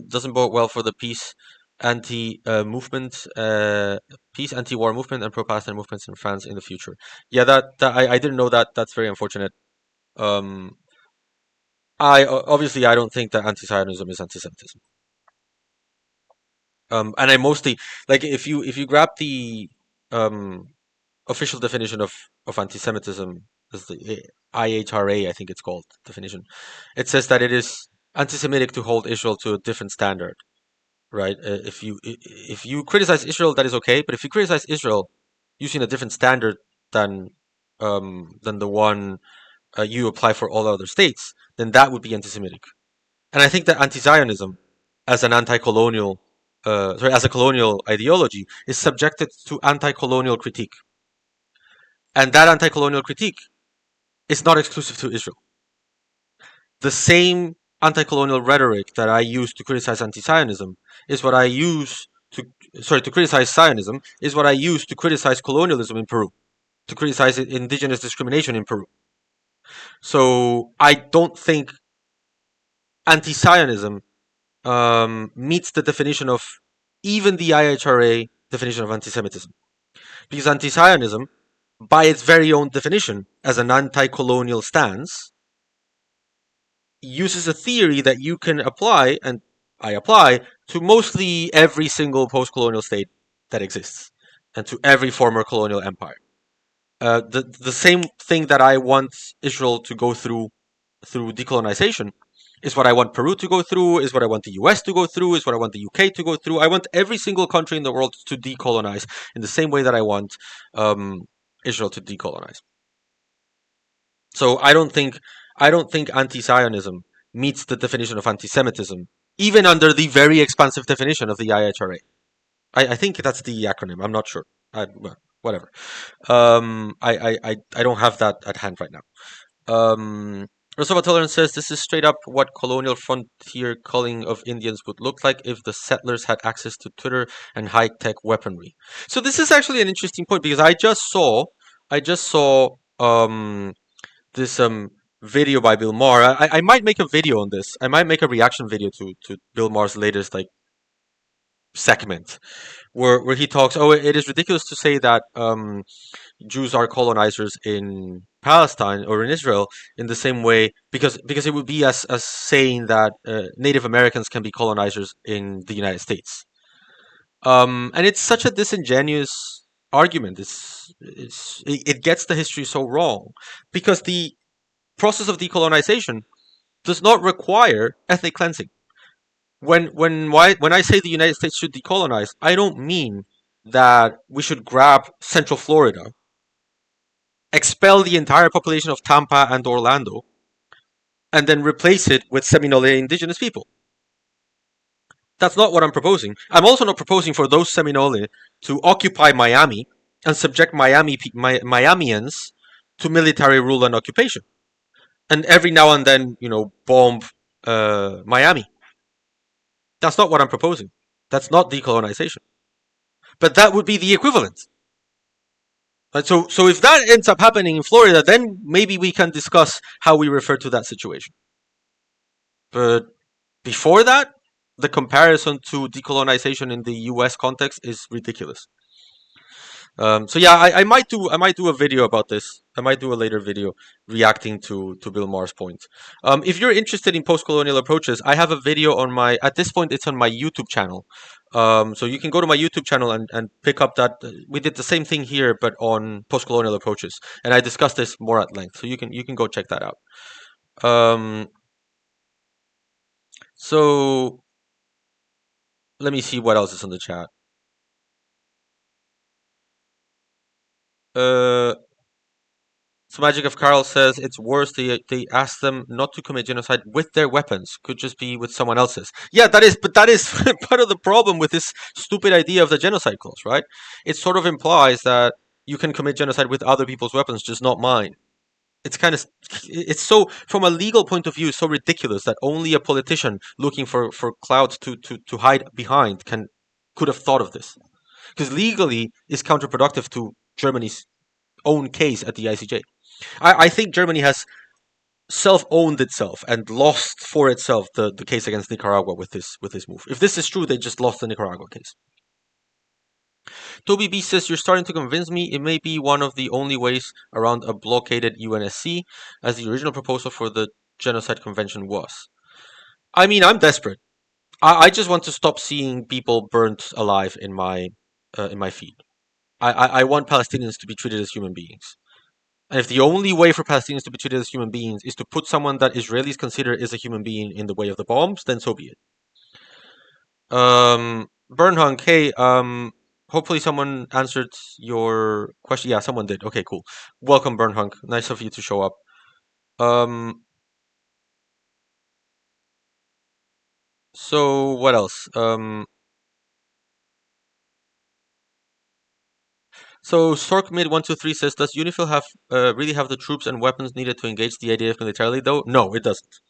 doesn't bode well for the peace movement, peace anti-war movement, and pro-Palestine movements in France in the future. Yeah, that I didn't know that. That's very unfortunate. Um, obviously I don't think that anti-Zionism is anti-Semitism. And I mostly like if you grab the um, official definition of anti-Semitism as the IHRA, I think it's called definition. It says that it is anti-Semitic to hold Israel to a different standard, right? If you criticize Israel, that is okay, but if you criticize Israel using a different standard than the one you apply for all other states, then that would be anti-Semitic. And I think that anti-Zionism, as an anti-colonial, as a colonial ideology, is subjected to anti-colonial critique, and that anti-colonial critique is not exclusive to Israel. The same anti-colonial rhetoric that I use to criticize anti-Zionism is what I use to criticize Zionism is what I use to criticize colonialism in Peru, to criticize indigenous discrimination in Peru. So I don't think anti-Zionism meets the definition of even the IHRA definition of anti-Semitism. Because anti-Zionism, by its very own definition, as an anti-colonial stance, uses a theory that you can apply, and I apply, to mostly every single post-colonial state that exists, and to every former colonial empire. The same thing that I want Israel to go through decolonization is what I want Peru to go through, is what I want the US to go through, is what I want the UK to go through. I want every single country in the world to decolonize in the same way that I want Israel to decolonize. So I don't think anti-Zionism meets the definition of anti-Semitism, even under the very expansive definition of the IHRA. I think that's the acronym. I'm not sure. Well, whatever. I don't have that at hand right now. Rosova Tolerance says this is straight up what colonial frontier culling of Indians would look like if the settlers had access to Twitter and high-tech weaponry. So this is actually an interesting point because I just saw this video by Bill Maher. I might make a video on this. I might make a reaction video to Bill Maher's latest like segment where he talks. Oh, it is ridiculous to say that Jews are colonizers in Palestine or in Israel in the same way because it would be as saying that Native Americans can be colonizers in the United States. And it's such a disingenuous argument. It gets the history so wrong because the process of decolonization does not require ethnic cleansing. When I say the United States should decolonize, I don't mean that we should grab Central Florida, expel the entire population of Tampa and Orlando, and then replace it with Seminole indigenous people. That's not what I'm proposing. I'm also not proposing for those Seminole to occupy Miami and subject Miamians to military rule and occupation, and every now and then, bomb Miami. That's not what I'm proposing. That's not decolonization. But that would be the equivalent. Right? So if that ends up happening in Florida, then maybe we can discuss how we refer to that situation. But before that, the comparison to decolonization in the U.S. context is ridiculous. So yeah, I might do a video about this. I might do a later video reacting to Bill Maher's point. If you're interested in post-colonial approaches, I have a video on at this point it's on my YouTube channel. So you can go to my YouTube channel and pick up that. We did the same thing here, but on post-colonial approaches, and I discussed this more at length. So you can go check that out. So let me see what else is on the chat. So Magic of Carl says it's worse. They ask them not to commit genocide with their weapons. Could just be with someone else's. Yeah, that is part of the problem with this stupid idea of the genocide clause, right? It sort of implies that you can commit genocide with other people's weapons, just not mine. It's so, from a legal point of view, so ridiculous that only a politician looking for clout to hide behind could have thought of this. Because legally, it's counterproductive to Germany's own case at the ICJ. I think Germany has self-owned itself and lost for itself the case against Nicaragua with this move. If this is true, they just lost the Nicaragua case. Toby B says, you're starting to convince me it may be one of the only ways around a blockaded UNSC, as the original proposal for the Genocide Convention was. I mean, I'm desperate. I just want to stop seeing people burnt alive in my feed. I want Palestinians to be treated as human beings. And if the only way for Palestinians to be treated as human beings is to put someone that Israelis consider is a human being in the way of the bombs, then so be it. Bernhunk, hey, hopefully someone answered your question. Yeah, someone did. Okay, cool. Welcome, Bernhunk. Nice of you to show up. So what else? So Sorkmid123 says, does UNIFIL have really have the troops and weapons needed to engage the ADF militarily though? No, it doesn't.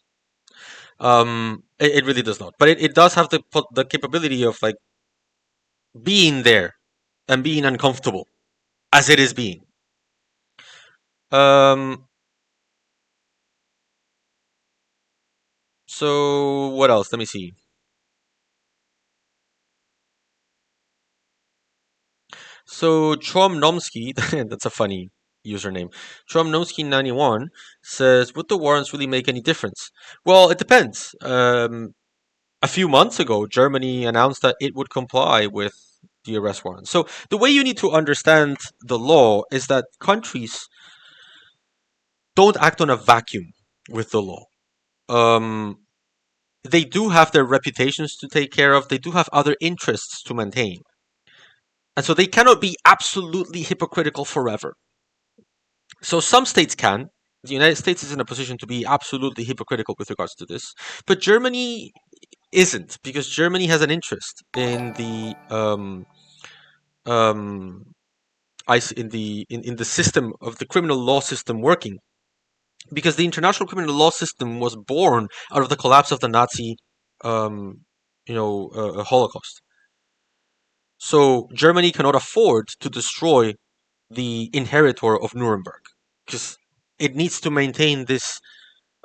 It really does not. But it does have the capability of like being there and being uncomfortable as it is being. So what else? Let me see. So Chomnomsky, that's a funny username. Chomnomsky91 says, would the warrants really make any difference? Well, it depends. A few months ago, Germany announced that it would comply with the arrest warrant. So the way you need to understand the law is that countries don't act on a vacuum with the law. They do have their reputations to take care of. They do have other interests to maintain. And so they cannot be absolutely hypocritical forever. So some states can. The United States is in a position to be absolutely hypocritical with regards to this. But Germany isn't, because Germany has an interest in the in the system of the criminal law system working because the international criminal law system was born out of the collapse of the Nazi, um, Holocaust. So Germany cannot afford to destroy the inheritor of Nuremberg because it needs to maintain this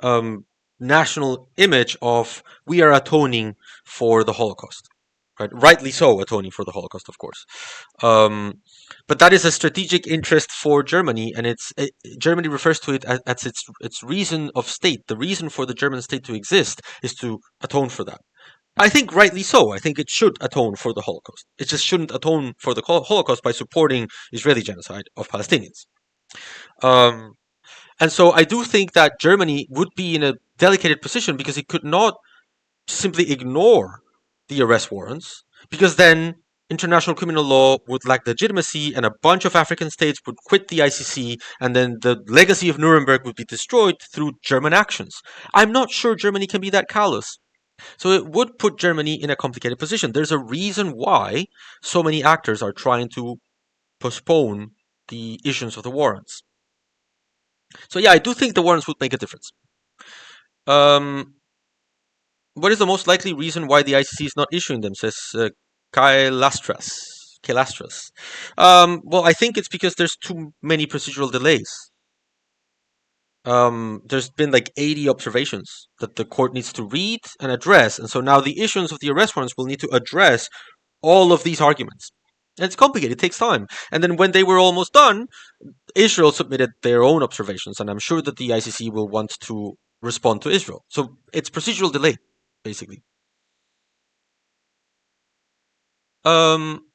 um, national image of we are atoning for the Holocaust, right? Rightly so, atoning for the Holocaust, of course. Um, but that is a strategic interest for Germany, and Germany refers to it as its reason of state. The reason for the German state to exist is to atone for that. I think rightly so. I think it should atone for the Holocaust. It just shouldn't atone for the Holocaust by supporting Israeli genocide of Palestinians. Um, and so I do think that Germany would be in a delicate position because it could not simply ignore the arrest warrants, because then international criminal law would lack legitimacy and a bunch of African states would quit the ICC, and then the legacy of Nuremberg would be destroyed through German actions. I'm not sure Germany can be that callous. So it would put Germany in a complicated position. There's a reason why so many actors are trying to postpone the issuance of the warrants. So yeah, I do think the warrants would make a difference. What is the most likely reason why the ICC is not issuing them? Says Kai Lastras. Well, I think it's because there's too many procedural delays. There's been like 80 observations that the court needs to read and address, and so now the issuance of the arrest warrants will need to address all of these arguments. And it's complicated, it takes time. And then when they were almost done, Israel submitted their own observations, and I'm sure that the ICC will want to respond to Israel. So it's procedural delay, basically. Um,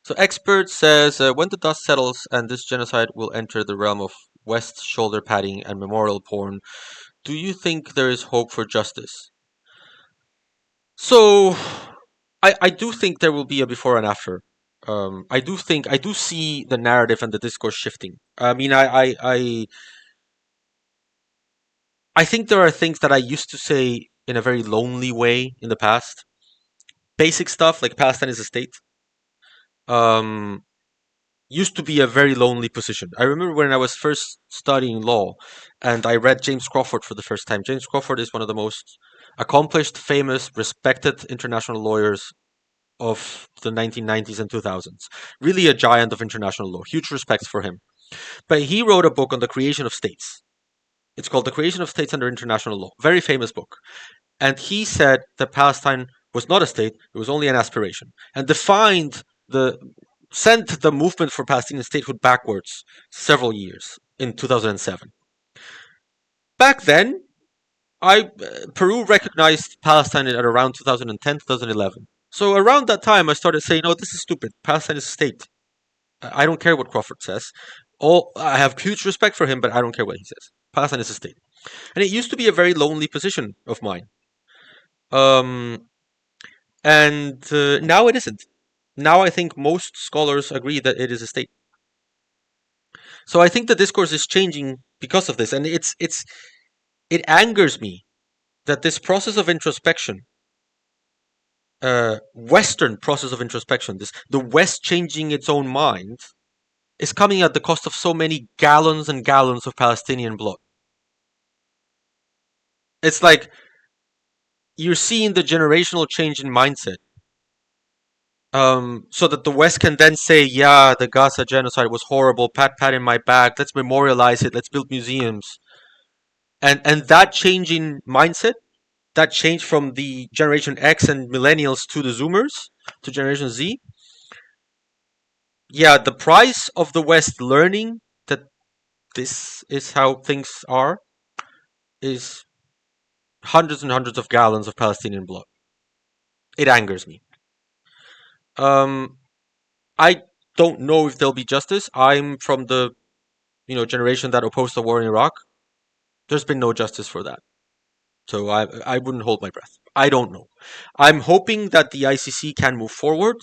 so expert says when the dust settles and this genocide will enter the realm of West shoulder padding and memorial porn, do you think there is hope for justice? So I do think there will be a before and after. I do see the narrative and the discourse shifting. I mean, I think there are things that I used to say in a very lonely way in the past. Basic stuff like Palestine is a state. Um, used to be a very lonely position. I remember when I was first studying law and I read James Crawford for the first time. James Crawford is one of the most accomplished, famous, respected international lawyers of the 1990s and 2000s. Really a giant of international law. Huge respect for him. But he wrote a book on the creation of states. It's called The Creation of States Under International Law. Very famous book. And he said that Palestine was not a state, it was only an aspiration. And sent the movement for Palestinian statehood backwards several years in 2007. Back then, Peru recognized Palestine at around 2010, 2011. So around that time, I started saying, "No, this is stupid. Palestine is a state. I don't care what Crawford says. I have huge respect for him, but I don't care what he says. Palestine is a state." And it used to be a very lonely position of mine. And now it isn't. Now I think most scholars agree that it is a state. So I think the discourse is changing because of this, and it angers me that this process of introspection, Western process of introspection, the West changing its own mind, is coming at the cost of so many gallons and gallons of Palestinian blood. It's like you're seeing the generational change in mindset. So that the West can then say, yeah, the Gaza genocide was horrible, pat in my back, let's memorialize it, let's build museums. And that change in mindset, that change from the Generation X and millennials to the Zoomers, to Generation Z, yeah, the price of the West learning that this is how things are is hundreds and hundreds of gallons of Palestinian blood. It angers me. I don't know if there'll be justice. I'm from the generation that opposed the war in Iraq. There's been no justice for that. So I wouldn't hold my breath. I don't know. I'm hoping that the ICC can move forward.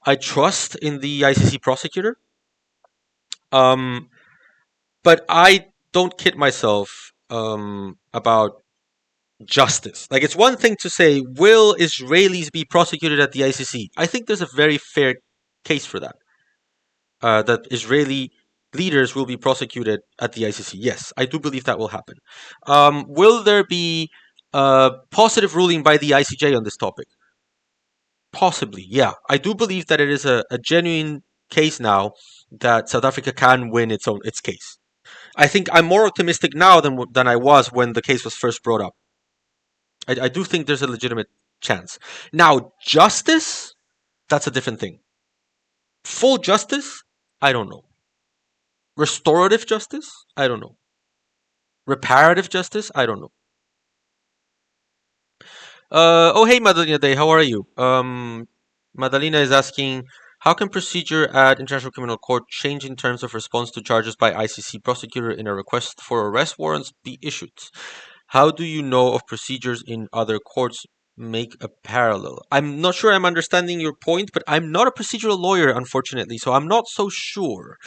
I trust in the ICC prosecutor. But I don't kid myself about justice. Like, it's one thing to say, will Israelis be prosecuted at the ICC? I think there's a very fair case for that. That Israeli leaders will be prosecuted at the ICC. Yes, I do believe that will happen. Will there be a positive ruling by the ICJ on this topic? Possibly, yeah. I do believe that it is a genuine case now that South Africa can win its case. I think I'm more optimistic now than I was when the case was first brought up. I do think there's a legitimate chance. Now, justice, that's a different thing. Full justice, I don't know. Restorative justice, I don't know. Reparative justice, I don't know. Oh, hey, Madalena Day, how are you? Madalena is asking, how can procedure at International Criminal Court change in terms of response to charges by ICC prosecutor in a request for arrest warrants be issued? How do you know of procedures in other courts make a parallel? I'm not sure I'm understanding your point, but I'm not a procedural lawyer, unfortunately, so I'm not so sure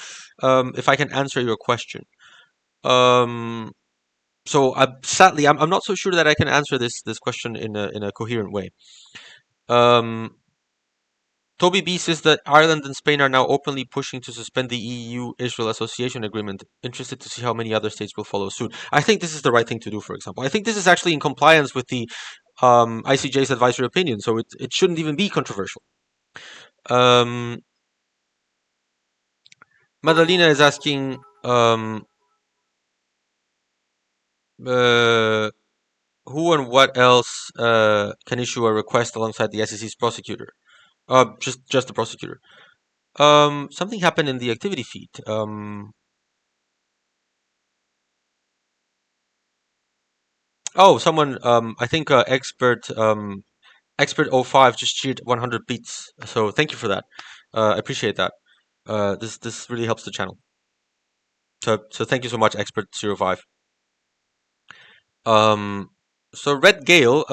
if I can answer your question. Um, so sadly, I'm not so sure that I can answer this question in a coherent way. Toby B says that Ireland and Spain are now openly pushing to suspend the EU-Israel Association Agreement. Interested to see how many other states will follow suit. I think this is the right thing to do, for example. I think this is actually in compliance with the ICJ's advisory opinion, so it shouldn't even be controversial. Madalena is asking who and what else can issue a request alongside the SEC's prosecutor? Just the prosecutor. Something happened in the activity feed. Oh, someone. I think expert 05 just cheered 100 beats. So thank you for that. I appreciate that. This really helps the channel. So thank you so much, expert 05. So Red Gale,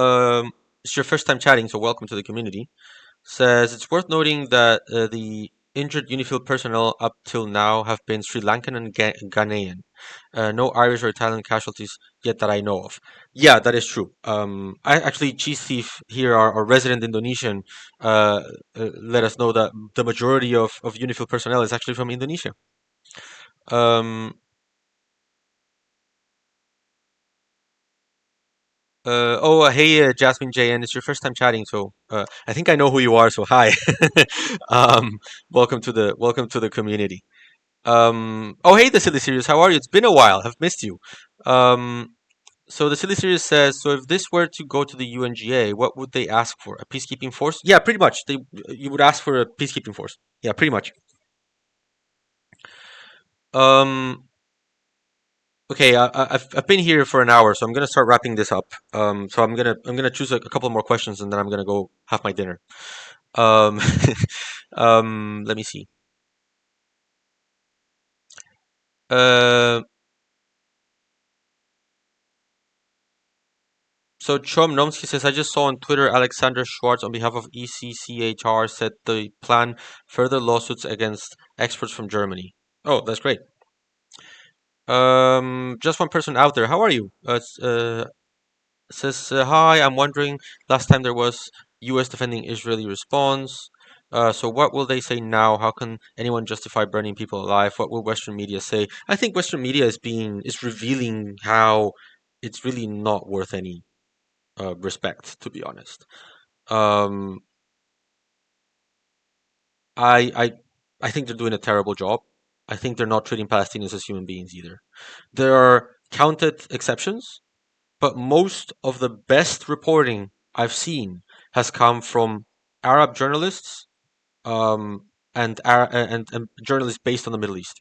it's your first time chatting, so welcome to the community. Says it's worth noting that the injured UNIFIL personnel up till now have been Sri Lankan and Ghanaian. No Irish or Italian casualties yet that I know of. Yeah, that is true. I actually, Cheese Thief here, our resident Indonesian, let us know that the majority of UNIFIL personnel is actually from Indonesia. Hey, Jasmine JN, it's your first time chatting, so I think I know who you are. So hi, welcome to the community. Oh, hey, the Silly Series, how are you? It's been a while. I've missed you. So the Silly Series says, so if this were to go to the UNGA, what would they ask for? A peacekeeping force? Yeah, pretty much. You would ask for a peacekeeping force. Yeah, pretty much. Okay, I've been here for an hour, so I'm gonna start wrapping this up. So I'm gonna choose a couple more questions, and then I'm gonna go have my dinner. Um, let me see. Uh, so Chom Nomsky says, I just saw on Twitter Alexander Schwartz on behalf of ECCHR said they plan further lawsuits against experts from Germany. Oh, that's great. Just one person out there. How are you? Says, hi, I'm wondering, last time there was US defending Israeli response. So what will they say now? How can anyone justify burning people alive? What will Western media say? I think Western media is revealing how it's really not worth any respect, to be honest. Um, I I I think they're doing a terrible job. I think they're not treating Palestinians as human beings either. There are counted exceptions, but most of the best reporting I've seen has come from Arab journalists and journalists based on the Middle East.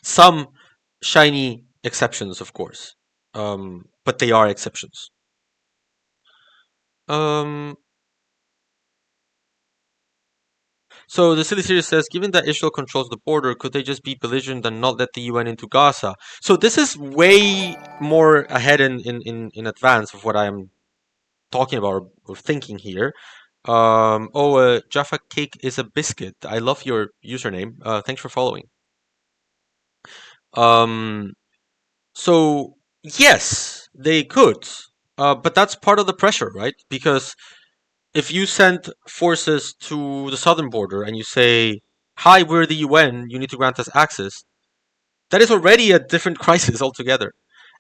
Some shiny exceptions, of course, but they are exceptions. Um, so the Silly Series says, given that Israel controls the border, could they just be belligerent and not let the UN into Gaza? So this is way more ahead in advance of what I'm talking about or thinking here. Jaffa Cake is a biscuit. I love your username. Thanks for following. Um, so yes, they could, but that's part of the pressure, right? Because if you send forces to the southern border and you say hi, we're the UN, you need to grant us access, that is already a different crisis altogether.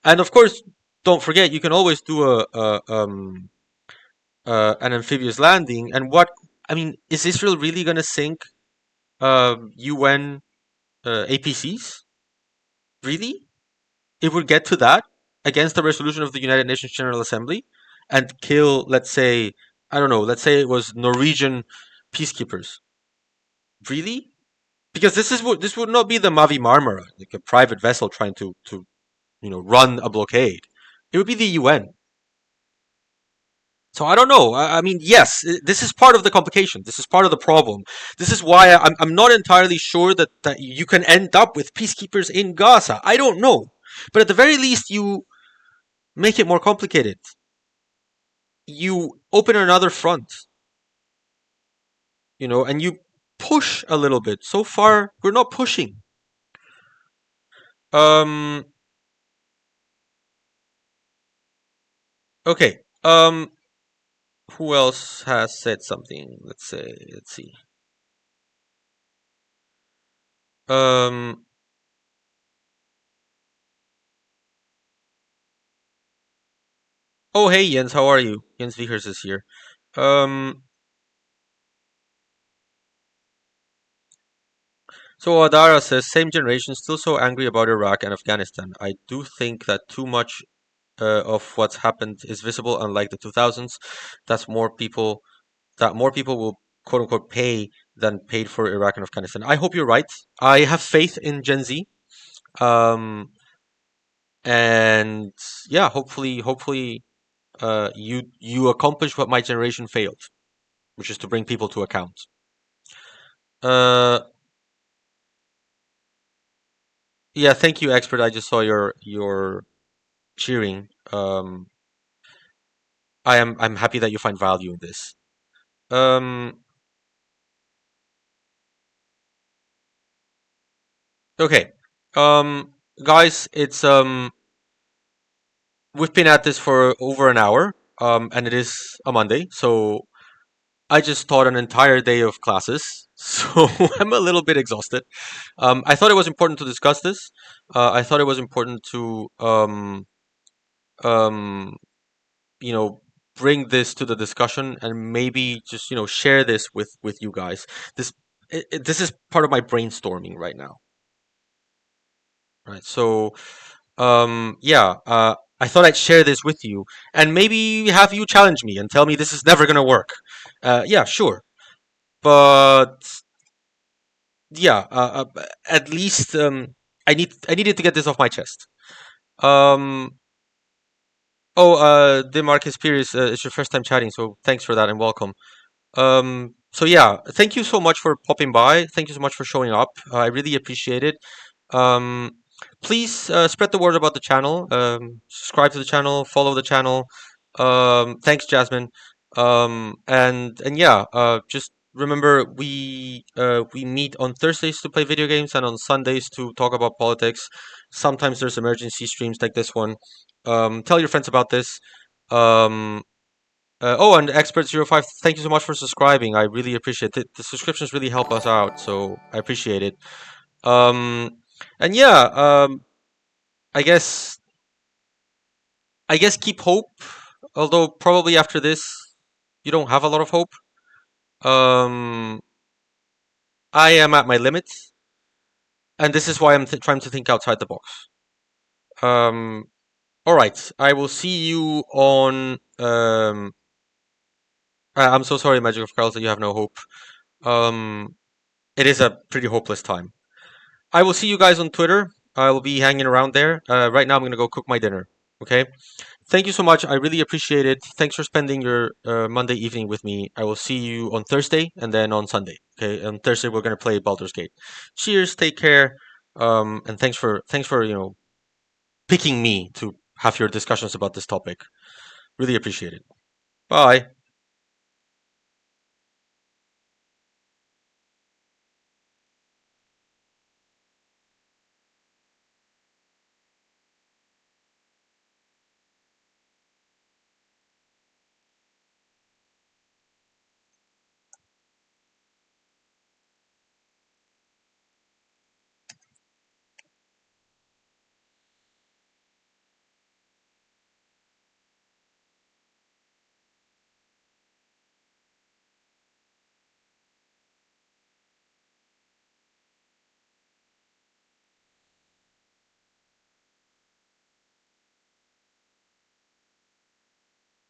And of course, don't forget, you can always do an amphibious landing. And what, I mean, is Israel really going to sink UN APCs? Really? It would get to that against the resolution of the United Nations General Assembly and kill, let's say, I don't know, let's say it was Norwegian peacekeepers. Really? Because this would not be the Mavi Marmara, like a private vessel trying to run a blockade. It would be the UN. So I don't know. I mean, yes, this is part of the complication. This is part of the problem. This is why I'm not entirely sure that you can end up with peacekeepers in Gaza. I don't know. But at the very least, you make it more complicated. You open another front, and you push a little bit. So far, we're not pushing. Um, okay. Who else has said something? Let's see. Um, oh, hey, Jens, how are you? Jens Vickers is here. Um, so Adara says, same generation, still so angry about Iraq and Afghanistan. I do think that too much of what's happened is visible, unlike the 2000s. That's more people will quote unquote pay than paid for Iraq and Afghanistan. I hope you're right. I have faith in Gen Z. Um, and yeah, hopefully, you accomplish what my generation failed, which is to bring people to account. Uh, yeah, thank you, expert. I just saw your cheering. I'm happy that you find value in this. Um, okay. Guys, it's we've been at this for over an hour. And it is a Monday, so I just taught an entire day of classes, so I'm a little bit exhausted. I thought it was important to discuss this. I thought it was important to um, you know bring this to the discussion and maybe just share this with you guys. This is part of my brainstorming right now, right? So yeah, I thought I'd share this with you and maybe have you challenge me and tell me this is never gonna work. Yeah, sure, but yeah, at least I needed to get this off my chest. Um, oh, Demarcus Pierce, it's your first time chatting, so thanks for that and welcome. So yeah, thank you so much for popping by. Thank you so much for showing up. I really appreciate it. Um, Please spread the word about the channel. Subscribe to the channel, follow the channel. Thanks, Jasmine. And yeah, just remember we meet on Thursdays to play video games and on Sundays to talk about politics. Sometimes there's emergency streams like this one. Tell your friends about this. Um, oh, and Expert05, thank you so much for subscribing. I really appreciate it. The subscriptions really help us out, so I appreciate it. Um, and yeah, I guess I guess keep hope. Although probably after this, you don't have a lot of hope. Um, I am at my limits, and this is why I'm trying to think outside the box. Um, all right, I will see you on. I'm so sorry, Magic of Carls, that you have no hope. Um, it is a pretty hopeless time. I will see you guys on Twitter. I will be hanging around there. Right now, I'm gonna go cook my dinner. Okay. Thank you so much. I really appreciate it. Thanks for spending your Monday evening with me. I will see you on Thursday and then on Sunday. Okay. On Thursday, we're gonna play Baldur's Gate. Cheers. Take care. And thanks for picking me to have your discussions about this topic. Really appreciate it. Bye.